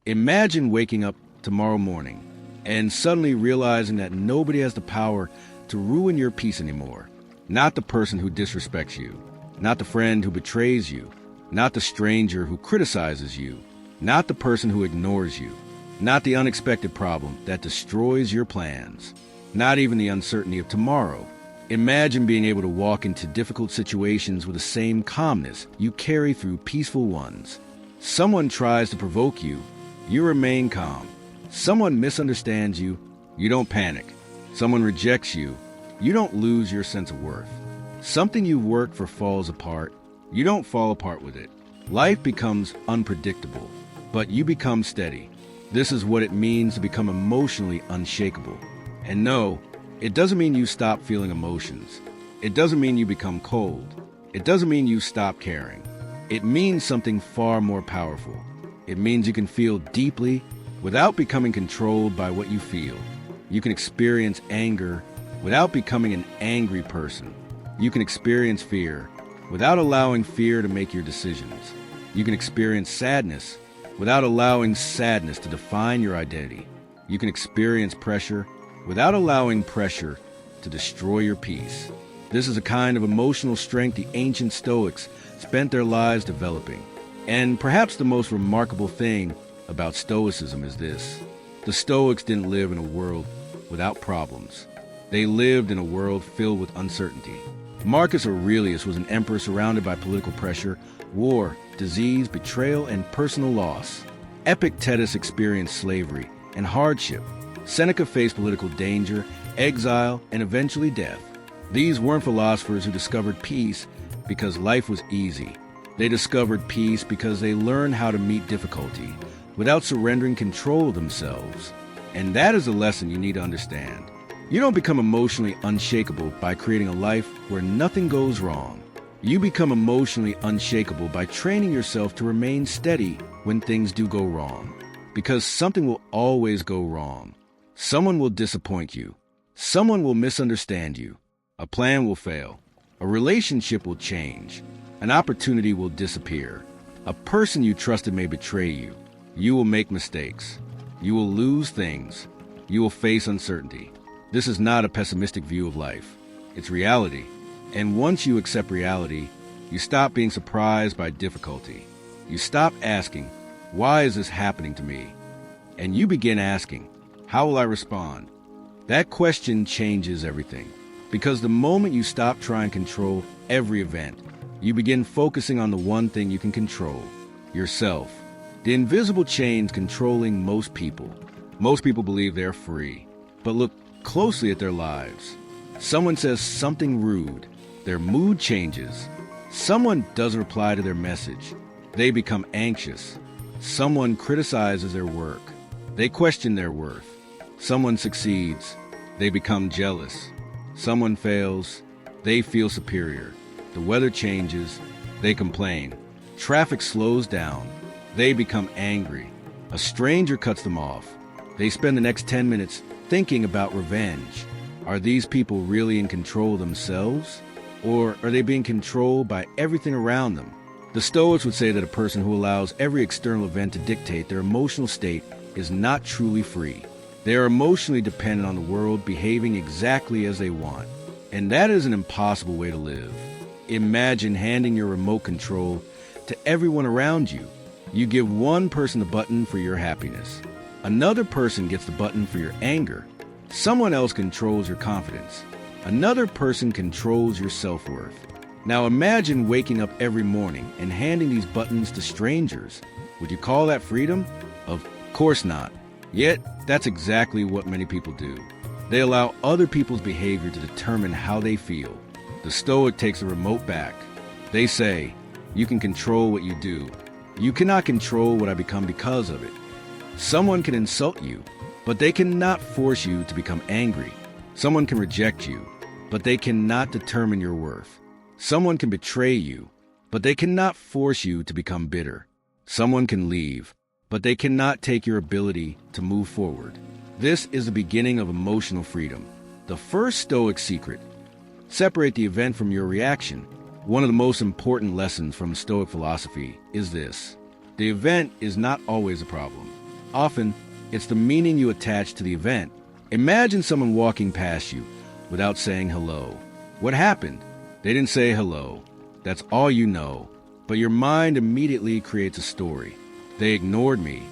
Imagine waking up tomorrow morning and suddenly realizing that nobody has the power to ruin your peace anymore. Not the person who disrespects you, not the friend who betrays you, not the stranger who criticizes you, not the person who ignores you, not the unexpected problem that destroys your plans, not even the uncertainty of tomorrow. Imagine being able to walk into difficult situations with the same calmness you carry through peaceful ones. Someone tries to provoke you, you remain calm. Someone misunderstands you, you don't panic. Someone rejects you, you don't lose your sense of worth. Something you've worked for falls apart, you don't fall apart with it. Life becomes unpredictable, but you become steady. This is what it means to become emotionally unshakable. And no, it doesn't mean you stop feeling emotions. It doesn't mean you become cold. It doesn't mean you stop caring. It means something far more powerful. It means you can feel deeply without becoming controlled by what you feel. You can experience anger without becoming an angry person. You can experience fear without allowing fear to make your decisions. You can experience sadness without allowing sadness to define your identity. You can experience pressure without allowing pressure to destroy your peace. This is a kind of emotional strength the ancient Stoics spent their lives developing. And perhaps the most remarkable thing about Stoicism is this: the Stoics didn't live in a world without problems. They lived in a world filled with uncertainty. Marcus Aurelius was an emperor surrounded by political pressure, war, disease, betrayal, and personal loss. Epictetus experienced slavery and hardship. Seneca faced political danger, exile, and eventually death. These weren't philosophers who discovered peace because life was easy. They discovered peace because they learned how to meet difficulty without surrendering control of themselves. And that is a lesson you need to understand. You don't become emotionally unshakable by creating a life where nothing goes wrong. You become emotionally unshakable by training yourself to remain steady when things do go wrong. Because something will always go wrong. Someone will disappoint you. Someone will misunderstand you. A plan will fail. A relationship will change. An opportunity will disappear. A person you trusted may betray you. You will make mistakes. You will lose things. You will face uncertainty. This is not a pessimistic view of life. It's reality. And once you accept reality, you stop being surprised by difficulty. You stop asking, why is this happening to me? And you begin asking, how will I respond? That question changes everything. Because the moment you stop trying to control every event, you begin focusing on the one thing you can control, yourself. The invisible chains controlling most people. Most people believe they're free. But look closely at their lives. Someone says something rude. Their mood changes. Someone doesn't reply to their message. They become anxious. Someone criticizes their work. They question their worth. Someone succeeds. They become jealous. Someone fails. They feel superior. The weather changes. They complain. Traffic slows down. They become angry. A stranger cuts them off. They spend the next 10 minutes thinking about revenge. Are these people really in control of themselves? Or are they being controlled by everything around them? The Stoics would say that a person who allows every external event to dictate their emotional state is not truly free. They are emotionally dependent on the world behaving exactly as they want. And that is an impossible way to live. Imagine handing your remote control to everyone around you. You give one person the button for your happiness. Another person gets the button for your anger. Someone else controls your confidence. Another person controls your self-worth. Now imagine waking up every morning and handing these buttons to strangers. Would you call that freedom? Of course not. Yet, that's exactly what many people do. They allow other people's behavior to determine how they feel. The Stoic takes the remote back. They say, you can control what you do. You cannot control what I become because of it. Someone can insult you, but they cannot force you to become angry. Someone can reject you, but they cannot determine your worth. Someone can betray you, but they cannot force you to become bitter. Someone can leave, but they cannot take your ability to move forward. This is the beginning of emotional freedom. The first Stoic secret: separate the event from your reaction. One of the most important lessons from Stoic philosophy is this: the event is not always a problem. Often, it's the meaning you attach to the event. Imagine someone walking past you without saying hello. What happened? They didn't say hello. That's all you know. But your mind immediately creates a story. They ignored me.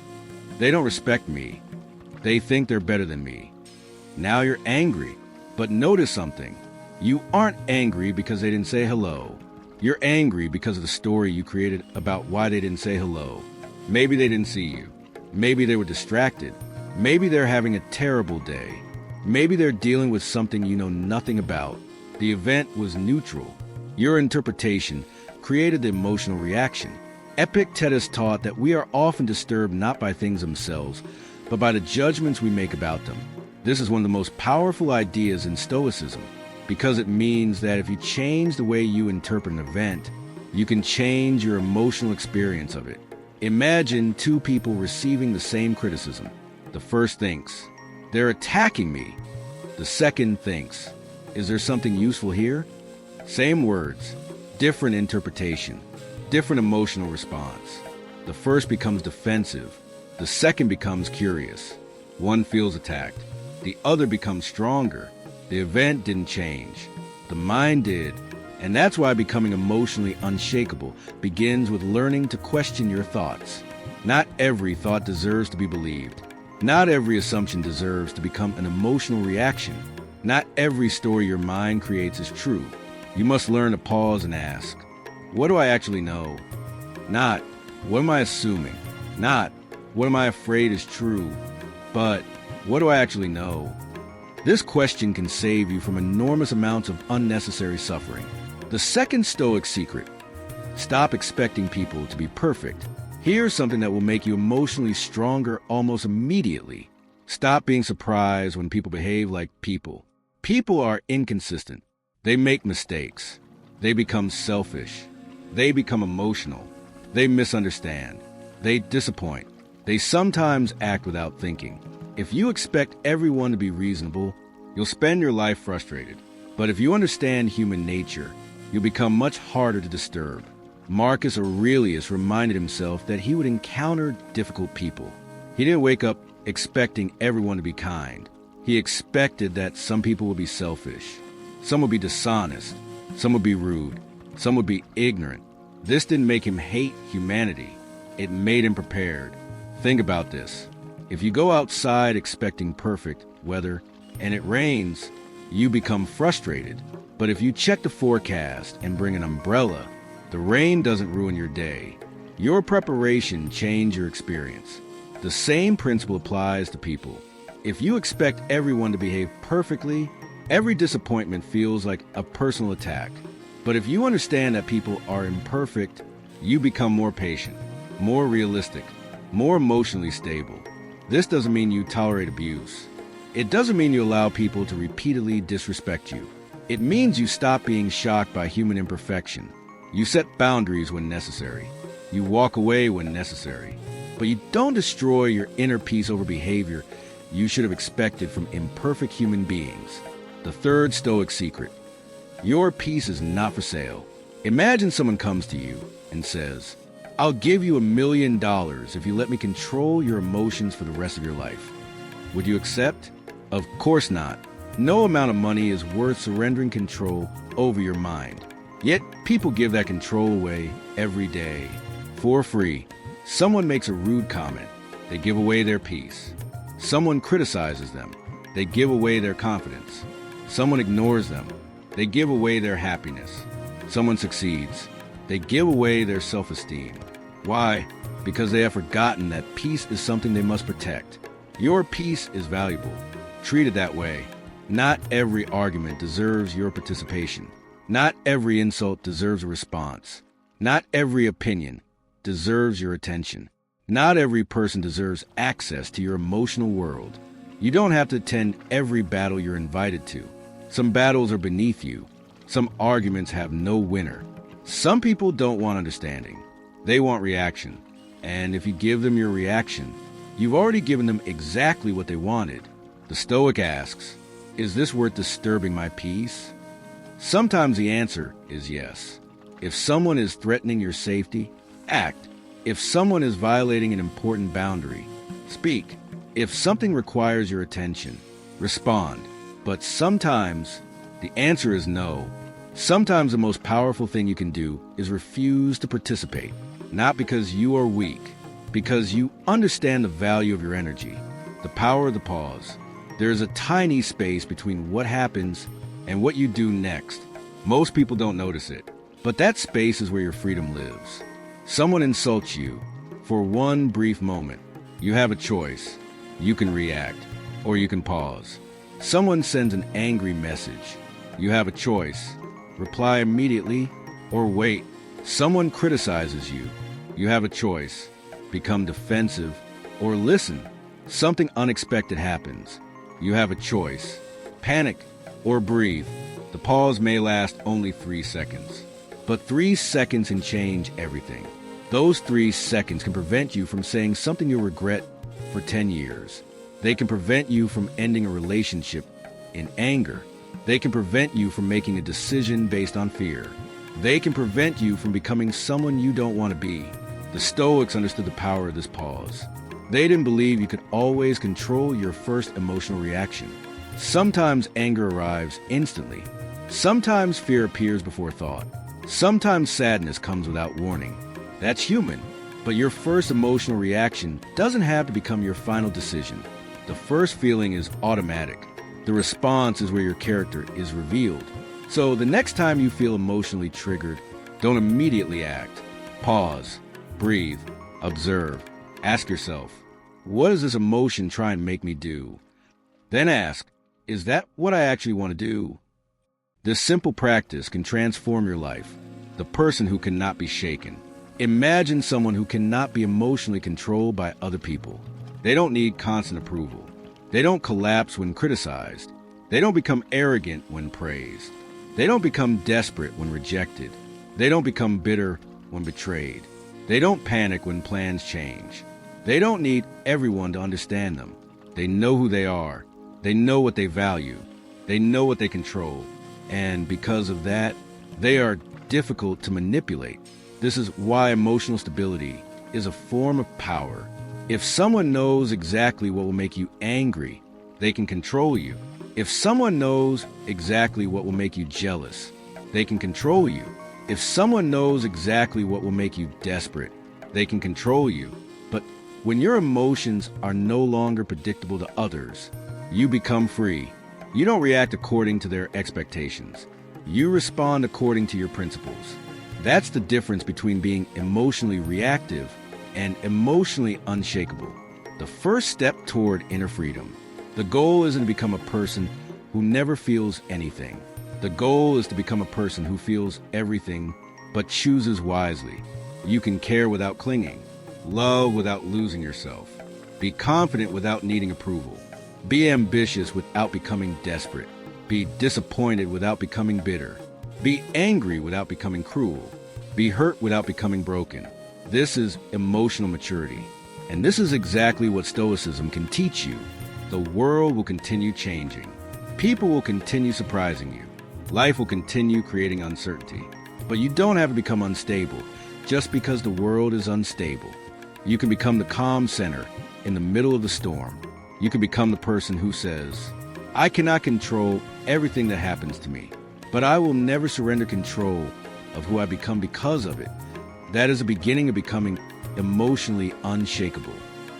They don't respect me. They think they're better than me. Now you're angry. But notice something. You aren't angry because they didn't say hello. You're angry because of the story you created about why they didn't say hello. Maybe they didn't see you. Maybe they were distracted. Maybe they're having a terrible day. Maybe they're dealing with something you know nothing about. The event was neutral. Your interpretation created the emotional reaction. Epictetus taught that we are often disturbed not by things themselves, but by the judgments we make about them. This is one of the most powerful ideas in Stoicism, because it means that if you change the way you interpret an event, you can change your emotional experience of it. Imagine two people receiving the same criticism. The first thinks, they're attacking me. The second thinks, is there something useful here? Same words, different interpretation, different emotional response. The first becomes defensive. The second becomes curious. One feels attacked. The other becomes stronger. The event didn't change. The mind did. And that's why becoming emotionally unshakable begins with learning to question your thoughts. Not every thought deserves to be believed. Not every assumption deserves to become an emotional reaction. Not every story your mind creates is true. You must learn to pause and ask, what do I actually know? Not, what am I assuming? Not, what am I afraid is true? But, what do I actually know? This question can save you from enormous amounts of unnecessary suffering. The second Stoic secret: stop expecting people to be perfect. Here's something that will make you emotionally stronger almost immediately. Stop being surprised when people behave like people. People are inconsistent. They make mistakes. They become selfish. They become emotional. They misunderstand. They disappoint. They sometimes act without thinking. If you expect everyone to be reasonable, you'll spend your life frustrated. But if you understand human nature, you'll become much harder to disturb. Marcus Aurelius reminded himself that he would encounter difficult people. He didn't wake up expecting everyone to be kind. He expected that some people would be selfish. Some would be dishonest. Some would be rude. Some would be ignorant. This didn't make him hate humanity. It made him prepared. Think about this. If you go outside expecting perfect weather and it rains, you become frustrated. But if you check the forecast and bring an umbrella, the rain doesn't ruin your day. Your preparation changes your experience. The same principle applies to people. If you expect everyone to behave perfectly, every disappointment feels like a personal attack. But if you understand that people are imperfect, you become more patient, more realistic, more emotionally stable. This doesn't mean you tolerate abuse. It doesn't mean you allow people to repeatedly disrespect you. It means you stop being shocked by human imperfection. You set boundaries when necessary. You walk away when necessary. But you don't destroy your inner peace over behavior you should have expected from imperfect human beings. The third Stoic secret: your peace is not for sale. Imagine someone comes to you and says, I'll give you $1 million if you let me control your emotions for the rest of your life. Would you accept? Of course not. No amount of money is worth surrendering control over your mind. Yet people give that control away every day, for free. Someone makes a rude comment, they give away their peace. Someone criticizes them, they give away their confidence. Someone ignores them, they give away their happiness. Someone succeeds, they give away their self-esteem. Why? Because they have forgotten that peace is something they must protect. Your peace is valuable. Treat it that way. Not every argument deserves your participation. Not every insult deserves a response. Not every opinion deserves your attention. Not every person deserves access to your emotional world. You don't have to attend every battle you're invited to. Some battles are beneath you. Some arguments have no winner. Some people don't want understanding. They want reaction. And if you give them your reaction, you've already given them exactly what they wanted. The Stoic asks, is this worth disturbing my peace? Sometimes the answer is yes. If someone is threatening your safety, act. If someone is violating an important boundary, Speak. If something requires your attention, respond. But sometimes the answer is no. Sometimes the most powerful thing you can do is refuse to participate, not because you are weak, because you understand the value of your energy, the power of the pause. There is a tiny space between what happens and what you do next. Most people don't notice it, but that space is where your freedom lives. Someone insults you. For one brief moment, you have a choice. You can react, or you can pause. Someone sends an angry message. You have a choice. Reply immediately, or wait. Someone criticizes you. You have a choice. Become defensive, or listen. Something unexpected happens. You have a choice. Panic, or breathe. The pause may last only 3 seconds. But 3 seconds can change everything. Those 3 seconds can prevent you from saying something you'll regret for 10 years. They can prevent you from ending a relationship in anger. They can prevent you from making a decision based on fear. They can prevent you from becoming someone you don't want to be. The Stoics understood the power of this pause. They didn't believe you could always control your first emotional reaction. Sometimes anger arrives instantly. Sometimes fear appears before thought. Sometimes sadness comes without warning. That's human. But your first emotional reaction doesn't have to become your final decision. The first feeling is automatic. The response is where your character is revealed. So the next time you feel emotionally triggered, don't immediately act. Pause, breathe, observe. Ask yourself, what does this emotion try and make me do? Then ask, is that what I actually want to do? This simple practice can transform your life. The person who cannot be shaken. Imagine someone who cannot be emotionally controlled by other people. They don't need constant approval. They don't collapse when criticized. They don't become arrogant when praised. They don't become desperate when rejected. They don't become bitter when betrayed. They don't panic when plans change. They don't need everyone to understand them. They know who they are. They know what they value. They know what they control. And because of that, they are difficult to manipulate. This is why emotional stability is a form of power. If someone knows exactly what will make you angry, they can control you. If someone knows exactly what will make you jealous, they can control you. If someone knows exactly what will make you desperate, they can control you. But when your emotions are no longer predictable to others, you become free. You don't react according to their expectations. You respond according to your principles. That's the difference between being emotionally reactive and emotionally unshakable. The first step toward inner freedom. The goal isn't to become a person who never feels anything. The goal is to become a person who feels everything but chooses wisely. You can care without clinging, love without losing yourself, be confident without needing approval, be ambitious without becoming desperate, be disappointed without becoming bitter, be angry without becoming cruel, be hurt without becoming broken. This is emotional maturity. And this is exactly what Stoicism can teach you. The world will continue changing. People will continue surprising you. Life will continue creating uncertainty. But you don't have to become unstable just because the world is unstable. You can become the calm center in the middle of the storm. You can become the person who says, I cannot control everything that happens to me, but I will never surrender control of who I become because of it. That is the beginning of becoming emotionally unshakable.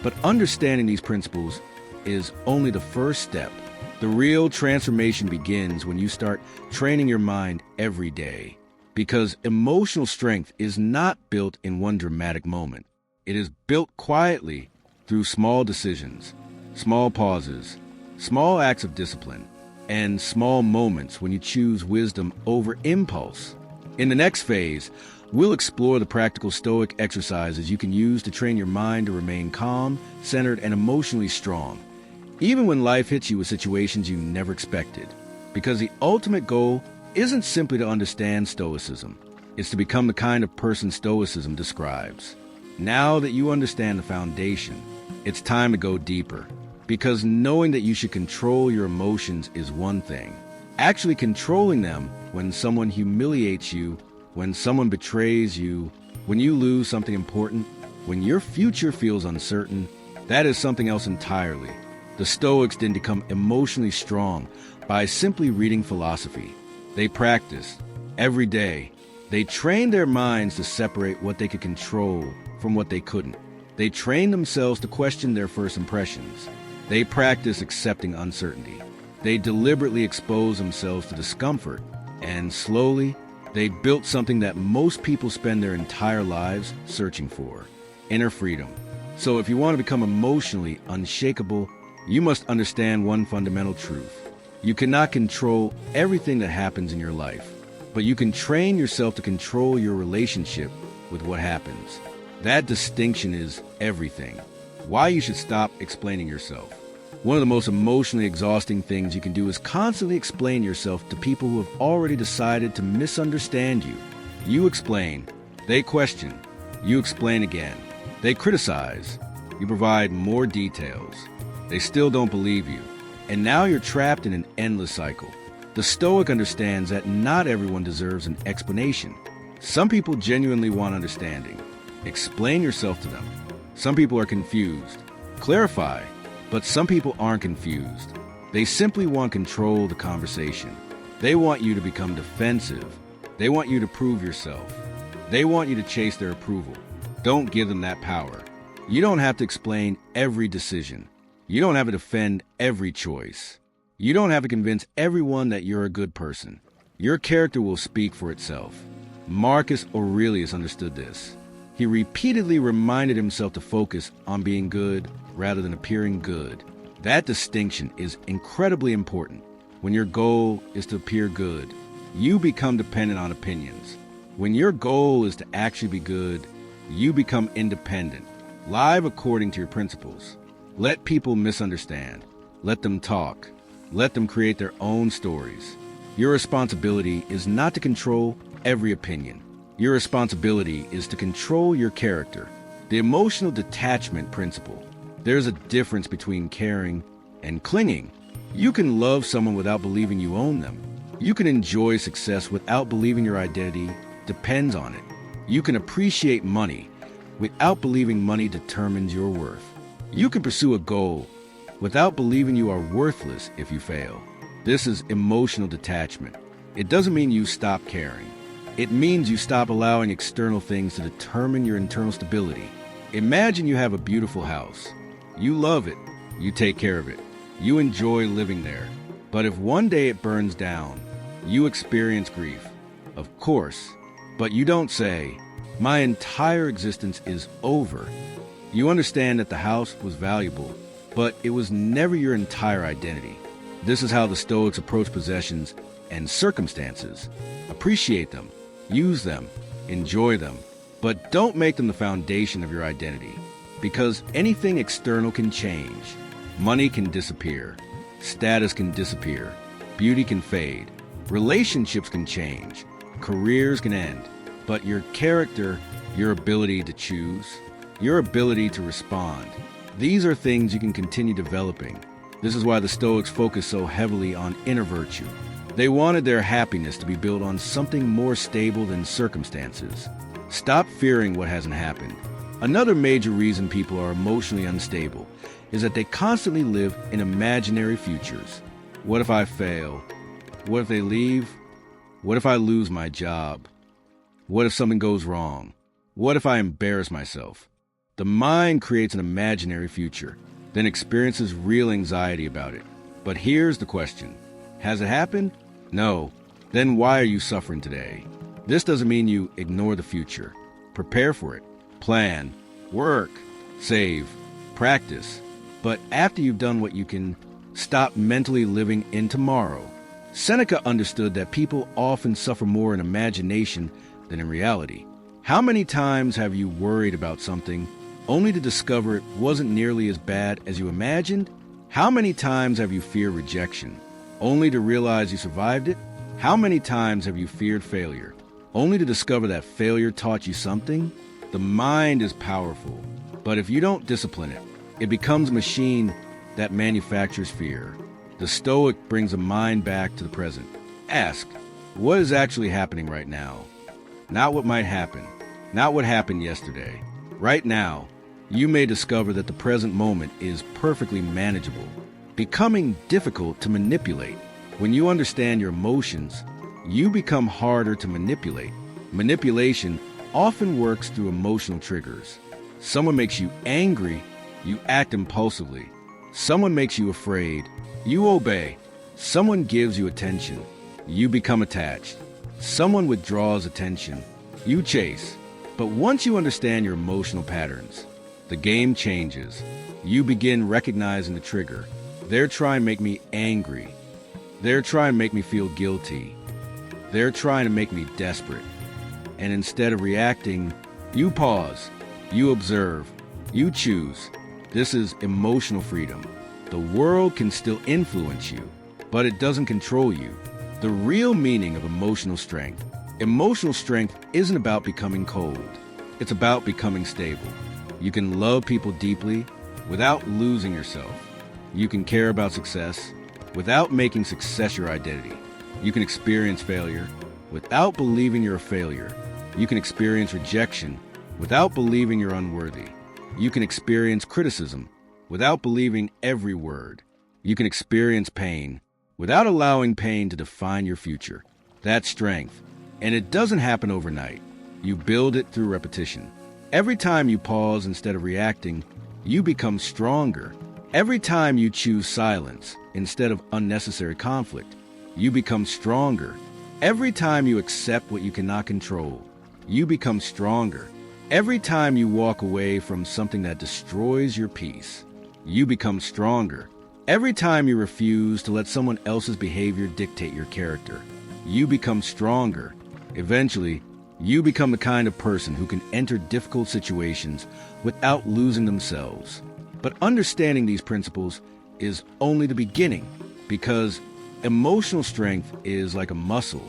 But understanding these principles is only the first step. The real transformation begins when you start training your mind every day. Because emotional strength is not built in one dramatic moment. It is built quietly through small decisions, small pauses, small acts of discipline, and small moments when you choose wisdom over impulse. In the next phase, we'll explore the practical Stoic exercises you can use to train your mind to remain calm, centered, and emotionally strong, even when life hits you with situations you never expected. Because the ultimate goal isn't simply to understand Stoicism, it's to become the kind of person Stoicism describes. Now that you understand the foundation, it's time to go deeper. Because knowing that you should control your emotions is one thing. Actually controlling them when someone humiliates you, when someone betrays you, when you lose something important, when your future feels uncertain, That is something else entirely. The Stoics didn't become emotionally strong by simply reading philosophy. They practiced every day. They trained their minds to separate what they could control from what they couldn't. They trained themselves to question their first impressions. They practiced accepting uncertainty. They deliberately exposed themselves to discomfort, and slowly, they built something that most people spend their entire lives searching for: inner freedom. So if you want to become emotionally unshakable, you must understand one fundamental truth. You cannot control everything that happens in your life, but you can train yourself to control your relationship with what happens. That distinction is everything. Why you should stop explaining yourself. One of the most emotionally exhausting things you can do is constantly explain yourself to people who have already decided to misunderstand you. You explain, they question, you explain again. They criticize, you provide more details. They still don't believe you, and now you're trapped in an endless cycle. The Stoic understands that not everyone deserves an explanation. Some people genuinely want understanding. Explain yourself to them. Some people are confused. Clarify. But some people aren't confused. They simply want control of the conversation. They want you to become defensive. They want you to prove yourself. They want you to chase their approval. Don't give them that power. You don't have to explain every decision. You don't have to defend every choice. You don't have to convince everyone that you're a good person. Your character will speak for itself. Marcus Aurelius understood this. He repeatedly reminded himself to focus on being good rather than appearing good. That distinction is incredibly important. When your goal is to appear good, you become dependent on opinions. When your goal is to actually be good, you become independent, live according to your principles. Let people misunderstand. Let them talk. Let them create their own stories. Your responsibility is not to control every opinion. Your responsibility is to control your character. The emotional detachment principle. There's a difference between caring and clinging. You can love someone without believing you own them. You can enjoy success without believing your identity depends on it. You can appreciate money without believing money determines your worth. You can pursue a goal without believing you are worthless if you fail. This is emotional detachment. It doesn't mean you stop caring. It means you stop allowing external things to determine your internal stability. Imagine you have a beautiful house. You love it. You take care of it. You enjoy living there. But if one day it burns down, you experience grief. Of course. But you don't say, "My entire existence is over." You understand that the house was valuable, but it was never your entire identity. This is how the Stoics approach possessions and circumstances. Appreciate them. Use them. Enjoy them. But don't make them the foundation of your identity. Because anything external can change. Money can disappear. Status can disappear. Beauty can fade. Relationships can change. Careers can end. But your character, your ability to choose, your ability to respond, these are things you can continue developing. This is why the Stoics focus so heavily on inner virtue. They wanted their happiness to be built on something more stable than circumstances. Stop fearing what hasn't happened. Another major reason people are emotionally unstable is that they constantly live in imaginary futures. What if I fail? What if they leave? What if I lose my job? What if something goes wrong? What if I embarrass myself? The mind creates an imaginary future, then experiences real anxiety about it. But here's the question. Has it happened? No. Then why are you suffering today? This doesn't mean you ignore the future. Prepare for it. Plan. Work. Save. Practice. But after you've done what you can, stop mentally living in tomorrow. Seneca understood that people often suffer more in imagination than in reality. How many times have you worried about something only to discover it wasn't nearly as bad as you imagined? How many times have you feared rejection, only to realize you survived it? How many times have you feared failure, only to discover that failure taught you something? The mind is powerful, but if you don't discipline it, it becomes a machine that manufactures fear. The Stoic brings the mind back to the present. Ask, what is actually happening right now? Not what might happen, not what happened yesterday. Right now, You may discover that the present moment is perfectly manageable, becoming difficult to manipulate. When you understand your emotions, you become harder to manipulate. Manipulation often works through emotional triggers. Someone makes you angry, you act impulsively. Someone makes you afraid, you obey. Someone gives you attention, you become attached. Someone withdraws attention, you chase. But once you understand your emotional patterns, the game changes. You begin recognizing the trigger. They're trying to make me angry. They're trying to make me feel guilty. They're trying to make me desperate. And instead of reacting, you pause, you observe, you choose. This is emotional freedom. The world can still influence you, but it doesn't control you. The real meaning of emotional strength. Emotional strength isn't about becoming cold. It's about becoming stable. You can love people deeply without losing yourself. You can care about success without making success your identity. You can experience failure without believing you're a failure. You can experience rejection without believing you're unworthy. You can experience criticism without believing every word. You can experience pain without allowing pain to define your future. That's strength. And it doesn't happen overnight. You build it through repetition. Every time you pause instead of reacting, you become stronger. Every time you choose silence instead of unnecessary conflict, you become stronger. Every time you accept what you cannot control, you become stronger. Every time you walk away from something that destroys your peace, you become stronger. Every time you refuse to let someone else's behavior dictate your character, you become stronger. Eventually, you become the kind of person who can enter difficult situations without losing themselves. But understanding these principles is only the beginning, because emotional strength is like a muscle.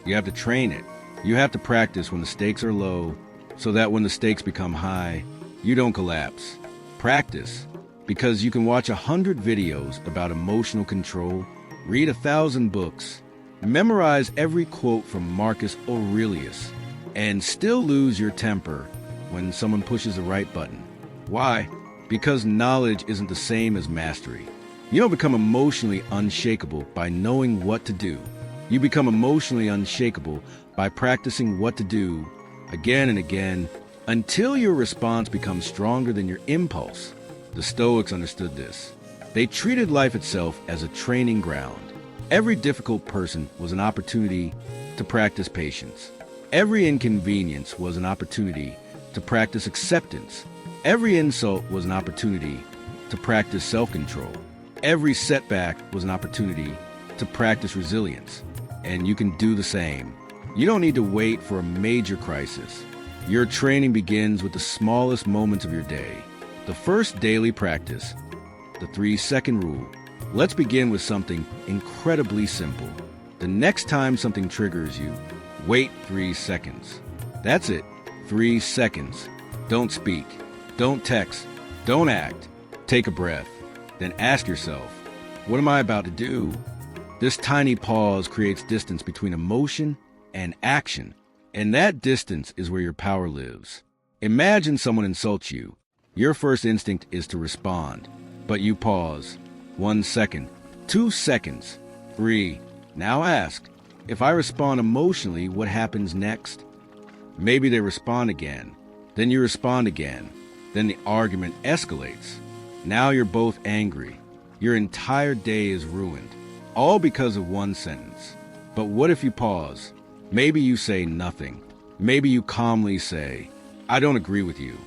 You have to train it. You have to practice when the stakes are low, so that when the stakes become high, you don't collapse. Practice, because you can watch 100 videos about emotional control, read 1,000 books, memorize every quote from Marcus Aurelius, and still lose your temper when someone pushes the right button. Why? Because knowledge isn't the same as mastery. You don't become emotionally unshakable by knowing what to do. You become emotionally unshakable by practicing what to do again and again until your response becomes stronger than your impulse. The Stoics understood this. They treated life itself as a training ground. Every difficult person was an opportunity to practice patience. Every inconvenience was an opportunity to practice acceptance. Every insult was an opportunity to practice self-control. Every setback was an opportunity to practice resilience. And you can do the same. You don't need to wait for a major crisis. Your training begins with the smallest moments of your day. The first daily practice, the 3-second rule. Let's begin with something incredibly simple. The next time something triggers you, wait 3 seconds. That's it. 3 seconds. Don't speak. Don't text. Don't act. Take a breath. Then ask yourself, what am I about to do? This tiny pause creates distance between emotion and action. And that distance is where your power lives. Imagine someone insults you. Your first instinct is to respond. But you pause. 1 second. 2 seconds. 3. Now ask, if I respond emotionally, what happens next? Maybe they respond again. Then you respond again. Then the argument escalates. Now you're both angry. Your entire day is ruined. All because of one sentence. But what if you pause? Maybe you say nothing. Maybe you calmly say, I don't agree with you.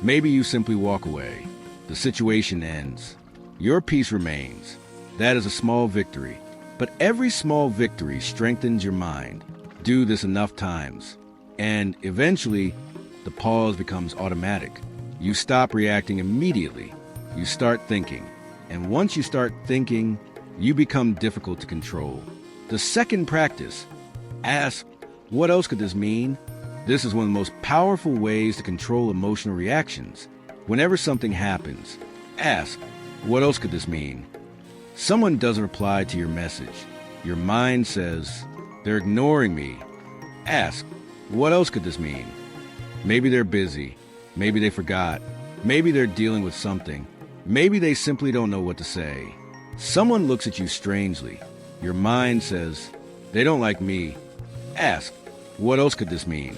Maybe you simply walk away. The situation ends. Your peace remains. That is a small victory. But every small victory strengthens your mind. Do this enough times. And eventually, the pause becomes automatic. You stop reacting immediately. You start thinking. And once you start thinking, you become difficult to control. The second practice, ask, what else could this mean? This is one of the most powerful ways to control emotional reactions. Whenever something happens, ask, what else could this mean? Someone doesn't reply to your message. Your mind says, they're ignoring me. Ask, what else could this mean? Maybe they're busy. Maybe they forgot. Maybe they're dealing with something. Maybe they simply don't know what to say. Someone looks at you strangely. Your mind says, they don't like me. Ask, what else could this mean?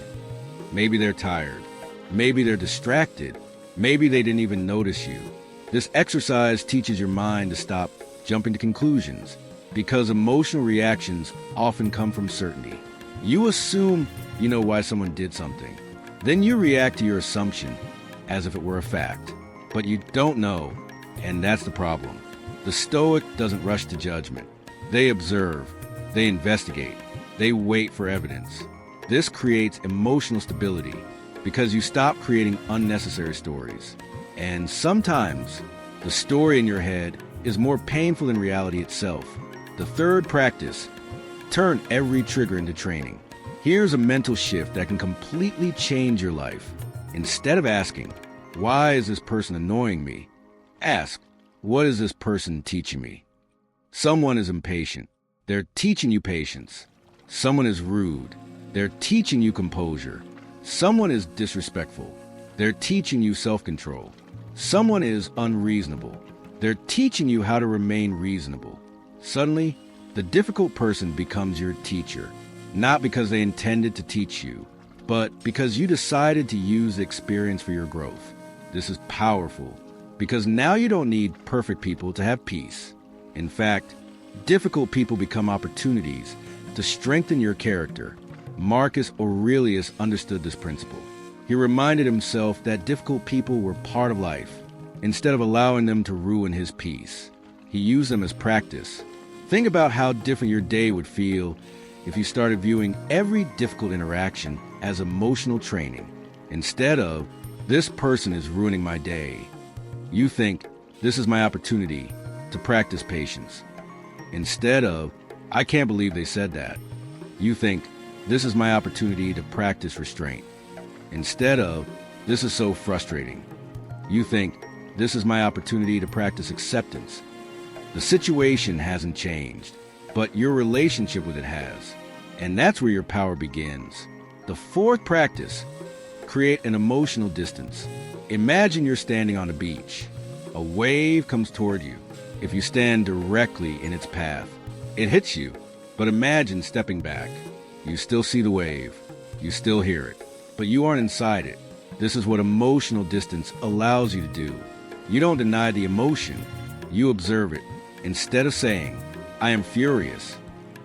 Maybe they're tired. Maybe they're distracted. Maybe they didn't even notice you. This exercise teaches your mind to stop jumping to conclusions, because emotional reactions often come from certainty. You assume you know why someone did something. Then you react to your assumption as if it were a fact. But you don't know, and that's the problem. The Stoic doesn't rush to judgment. They observe, they investigate, they wait for evidence. This creates emotional stability because you stop creating unnecessary stories. And sometimes the story in your head is more painful than reality itself. The third practice, turn every trigger into training. Here's a mental shift that can completely change your life. Instead of asking, why is this person annoying me? Ask, what is this person teaching me? Someone is impatient. They're teaching you patience. Someone is rude. They're teaching you composure. Someone is disrespectful. They're teaching you self-control. Someone is unreasonable. They're teaching you how to remain reasonable. Suddenly, the difficult person becomes your teacher, not because they intended to teach you, but because you decided to use the experience for your growth. This is powerful, because now you don't need perfect people to have peace. In fact, difficult people become opportunities to strengthen your character. Marcus Aurelius understood this principle. He reminded himself that difficult people were part of life. Instead of allowing them to ruin his peace, he used them as practice. Think about how different your day would feel if you started viewing every difficult interaction as emotional training. Instead of, this person is ruining my day, you think, this is my opportunity to practice patience. Instead of, I can't believe they said that, you think, this is my opportunity to practice restraint. Instead of, this is so frustrating, you think, this is my opportunity to practice acceptance. The situation hasn't changed, but your relationship with it has. And that's where your power begins. The fourth practice, create an emotional distance. Imagine you're standing on a beach. A wave comes toward you. If you stand directly in its path, it hits you. But imagine stepping back. You still see the wave. You still hear it. But you aren't inside it. This is what emotional distance allows you to do. You don't deny the emotion. You observe it. Instead of saying, I am furious,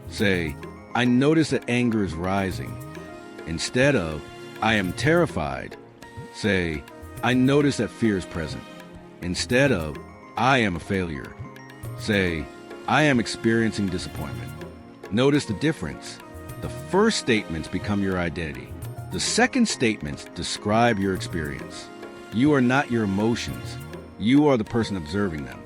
say, I notice that anger is rising. Instead of, I am terrified, say, I notice that fear is present. Instead of, I am a failure, say, I am experiencing disappointment. Notice the difference. The first statements become your identity. The second statements describe your experience. You are not your emotions. You are the person observing them.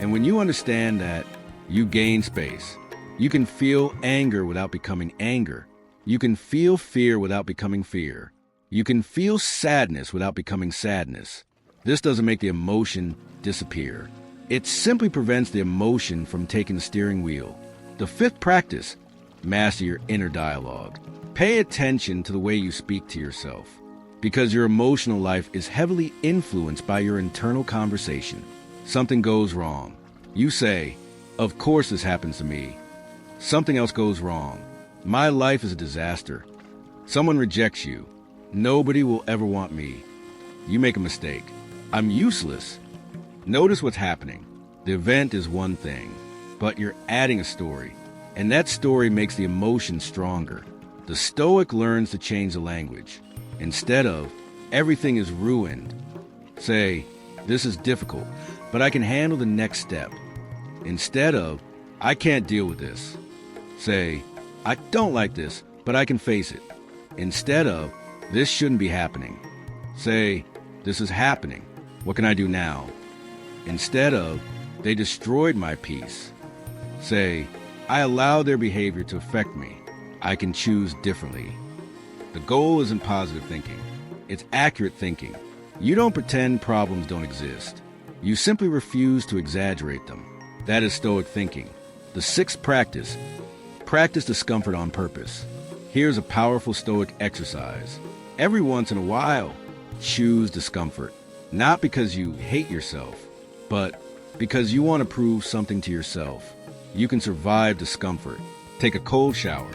And when you understand that, you gain space. You can feel anger without becoming anger. You can feel fear without becoming fear. You can feel sadness without becoming sadness. This doesn't make the emotion disappear. It simply prevents the emotion from taking the steering wheel. The fifth practice, master your inner dialogue. Pay attention to the way you speak to yourself, because your emotional life is heavily influenced by your internal conversation. Something goes wrong. You say, of course this happens to me. Something else goes wrong. My life is a disaster. Someone rejects you. Nobody will ever want me. You make a mistake. I'm useless. Notice what's happening. The event is one thing, but you're adding a story, and that story makes the emotion stronger. The Stoic learns to change the language. Instead of, everything is ruined, say, this is difficult, but I can handle the next step. Instead of, I can't deal with this, say, I don't like this, but I can face it. Instead of, this shouldn't be happening, say, this is happening. What can I do now? Instead of, they destroyed my peace, say, I allow their behavior to affect me. I can choose differently. The goal isn't positive thinking. It's accurate thinking. You don't pretend problems don't exist. You simply refuse to exaggerate them. That is Stoic thinking. The sixth practice, practice discomfort on purpose. Here's a powerful Stoic exercise. Every once in a while, choose discomfort. Not because you hate yourself, but because you want to prove something to yourself. You can survive discomfort, take a cold shower,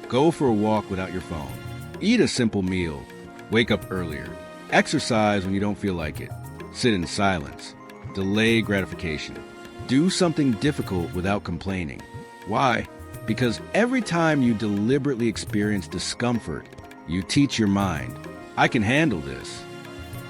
go for a walk without your phone, eat a simple meal, wake up earlier, exercise when you don't feel like it, sit in silence, delay gratification, do something difficult without complaining. Why? Because every time you deliberately experience discomfort, you teach your mind, I can handle this.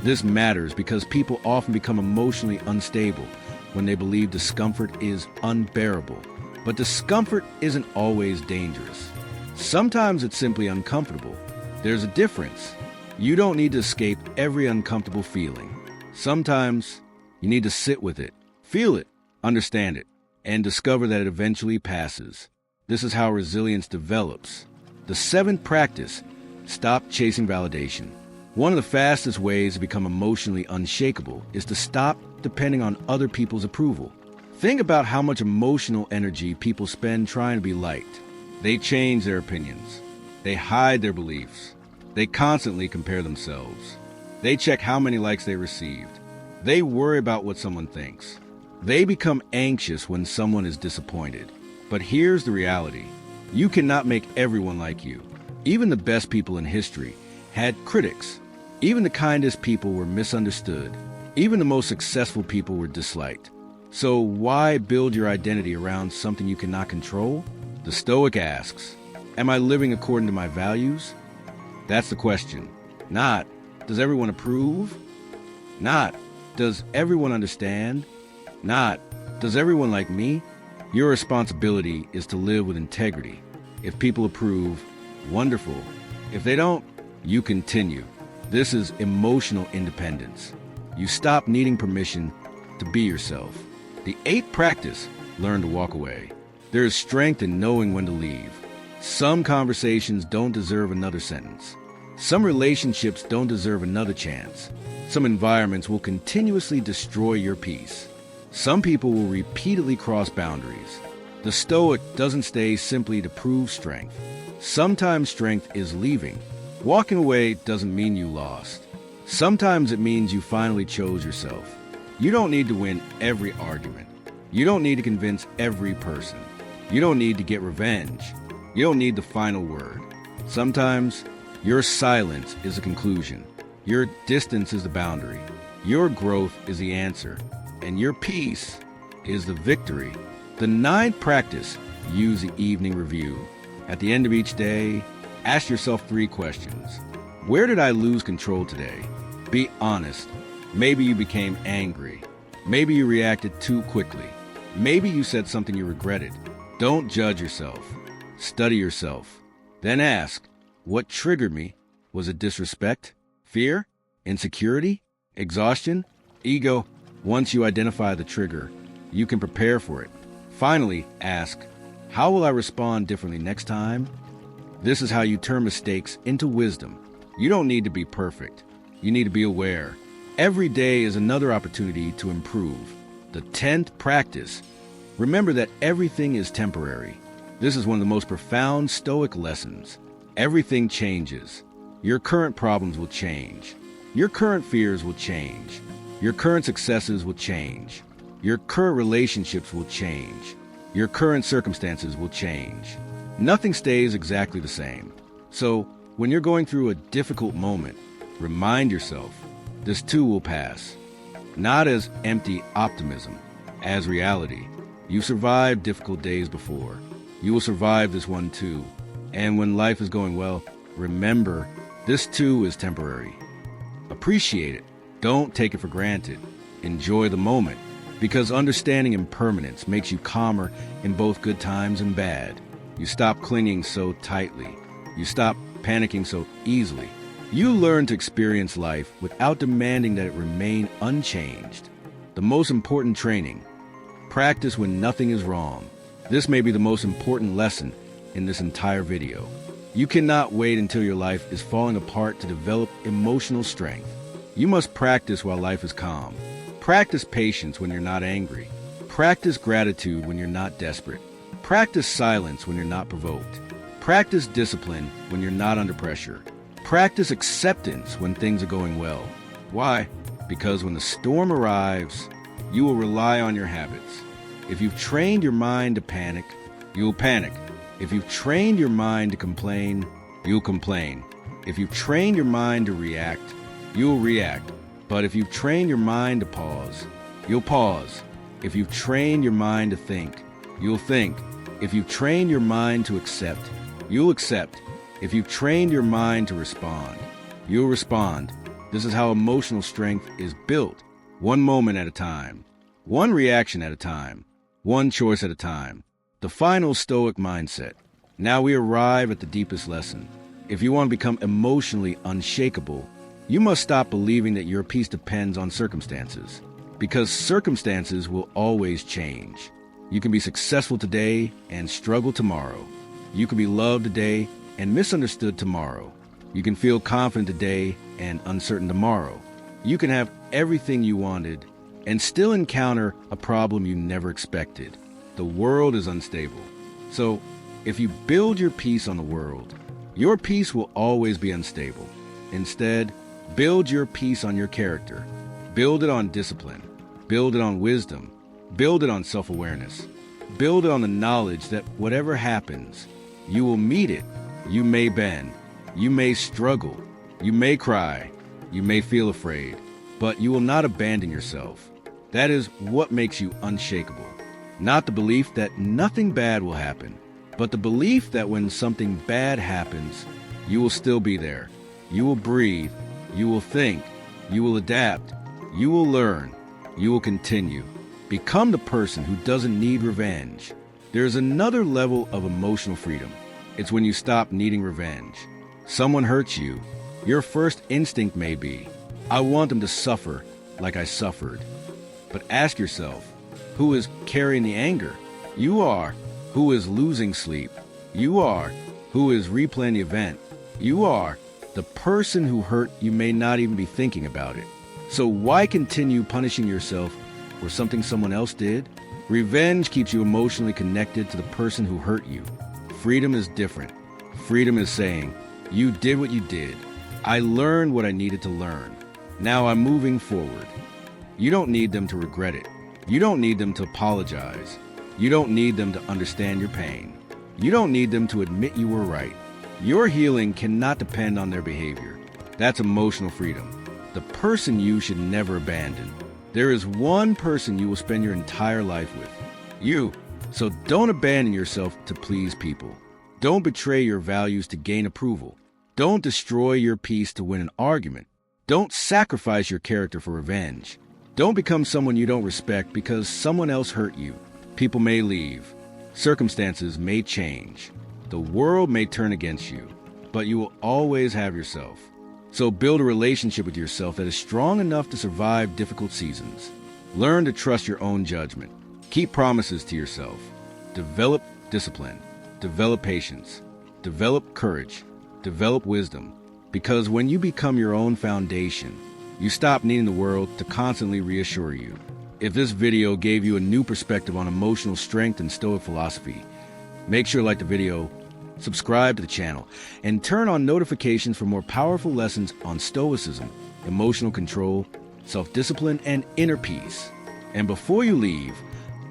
This matters because people often become emotionally unstable when they believe discomfort is unbearable. But discomfort isn't always dangerous. Sometimes it's simply uncomfortable. There's a difference. You don't need to escape every uncomfortable feeling. Sometimes you need to sit with it, feel it, understand it, and discover that it eventually passes. This is how resilience develops. The seventh practice: stop chasing validation. One of the fastest ways to become emotionally unshakable is to stop depending on other people's approval. Think about how much emotional energy people spend trying to be liked. They change their opinions. They hide their beliefs. They constantly compare themselves. They check how many likes they received. They worry about what someone thinks. They become anxious when someone is disappointed. But here's the reality. You cannot make everyone like you. Even the best people in history had critics. Even the kindest people were misunderstood. Even the most successful people were disliked. So why build your identity around something you cannot control? The Stoic asks, am I living according to my values? That's the question. Not, does everyone approve? Not, does everyone understand? Not, does everyone like me? Your responsibility is to live with integrity. If people approve, wonderful. If they don't, you continue. This is emotional independence. You stop needing permission to be yourself. The eighth practice: learn to walk away. There is strength in knowing when to leave. Some conversations don't deserve another sentence. Some relationships don't deserve another chance. Some environments will continuously destroy your peace. Some people will repeatedly cross boundaries. The Stoic doesn't stay simply to prove strength. Sometimes strength is leaving. Walking away doesn't mean you lost. Sometimes it means you finally chose yourself. You don't need to win every argument. You don't need to convince every person. You don't need to get revenge. You don't need the final word. Sometimes your silence is a conclusion. Your distance is the boundary. Your growth is the answer. And your peace is the victory. The ninth practice: use the evening review. At the end of each day, ask yourself 3 questions. Where did I lose control today? Be honest. Maybe you became angry. Maybe you reacted too quickly. Maybe you said something you regretted. Don't judge yourself. Study yourself. Then ask, what triggered me? Was it disrespect? Fear? Insecurity? Exhaustion? Ego? Once you identify the trigger, you can prepare for it. Finally, ask, how will I respond differently next time? This is how you turn mistakes into wisdom. You don't need to be perfect. You need to be aware. Every day is another opportunity to improve. The 10th practice: remember that everything is temporary. This is one of the most profound Stoic lessons. Everything changes. Your current problems will change. Your current fears will change. Your current successes will change. Your current relationships will change. Your current circumstances will change. Nothing stays exactly the same. So, when you're going through a difficult moment, remind yourself, this too will pass. Not as empty optimism, as reality. You survived difficult days before. You will survive this one too. And when life is going well, remember, this too is temporary. Appreciate it. Don't take it for granted. Enjoy the moment, because understanding impermanence makes you calmer in both good times and bad. You stop clinging so tightly. You stop panicking so easily. You learn to experience life without demanding that it remain unchanged. The most important training: practice when nothing is wrong. This may be the most important lesson in this entire video. You cannot wait until your life is falling apart to develop emotional strength. You must practice while life is calm. Practice patience when you're not angry. Practice gratitude when you're not desperate. Practice silence when you're not provoked. Practice discipline when you're not under pressure. Practice acceptance when things are going well. Why? because when the storm arrives, you will rely on your habits. If you've trained your mind to panic, you'll panic. If you've trained your mind to complain, you'll complain. If you've trained your mind to react, you'll react. But if you've trained your mind to pause, you'll pause. If you've trained your mind to think, you'll think. If you've trained your mind to accept, you'll accept. If you've trained your mind to respond, you'll respond. This is how emotional strength is built, one moment at a time, one reaction at a time, one choice at a time. The final Stoic mindset. Now we arrive at the deepest lesson. If you want to become emotionally unshakable, you must stop believing that your peace depends on circumstances, because circumstances will always change. You can be successful today and struggle tomorrow. You can be loved today and misunderstood tomorrow. You can feel confident today and uncertain tomorrow. You can have everything you wanted and still encounter a problem you never expected. The world is unstable. So, if you build your peace on the world, your peace will always be unstable. Instead, build your peace on your character. Build it on discipline. Build it on wisdom. Build it on self-awareness. Build it on the knowledge that whatever happens, you will meet it. You may bend. You may struggle. You may cry. You may feel afraid. But you will not abandon yourself. That is what makes you unshakable. Not the belief that nothing bad will happen, but the belief that when something bad happens, you will still be there. You will breathe. You will think. You will adapt. You will learn. You will continue. Become the person who doesn't need revenge. There is another level of emotional freedom. It's when you stop needing revenge. Someone hurts you. Your first instinct may be, I want them to suffer like I suffered. But ask yourself, who is carrying the anger? You are. Who is losing sleep? You are. Who is replaying the event? You are. The person who hurt you may not even be thinking about it. So why continue punishing yourself for something someone else did? Revenge keeps you emotionally connected to the person who hurt you. Freedom is different. Freedom is saying, you did what you did. I learned what I needed to learn. Now I'm moving forward. You don't need them to regret it. You don't need them to apologize. You don't need them to understand your pain. You don't need them to admit you were right. Your healing cannot depend on their behavior. That's emotional freedom. The person you should never abandon. There is one person you will spend your entire life with. You. So don't abandon yourself to please people. Don't betray your values to gain approval. Don't destroy your peace to win an argument. Don't sacrifice your character for revenge. Don't become someone you don't respect because someone else hurt you. People may leave. Circumstances may change. The world may turn against you, but you will always have yourself. So build a relationship with yourself that is strong enough to survive difficult seasons. Learn to trust your own judgment. Keep promises to yourself. Develop discipline. Develop patience. Develop courage. Develop wisdom. Because when you become your own foundation, you stop needing the world to constantly reassure you. If this video gave you a new perspective on emotional strength and Stoic philosophy, make sure to like the video, subscribe to the channel, and turn on notifications for more powerful lessons on Stoicism, emotional control, self-discipline, and inner peace. And before you leave,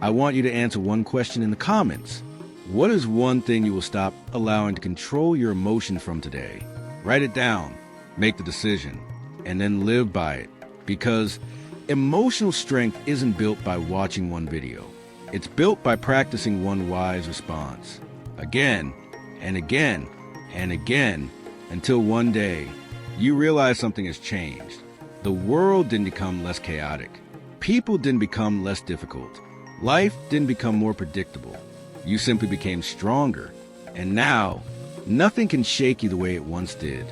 I want you to answer one question in the comments. What is one thing you will stop allowing to control your emotion from today? Write it down, make the decision, and then live by it. Because emotional strength isn't built by watching one video. It's built by practicing one wise response. Again, and again, and again, until one day, you realize something has changed. The world didn't become less chaotic. People didn't become less difficult. Life didn't become more predictable. You simply became stronger. And now, nothing can shake you the way it once did.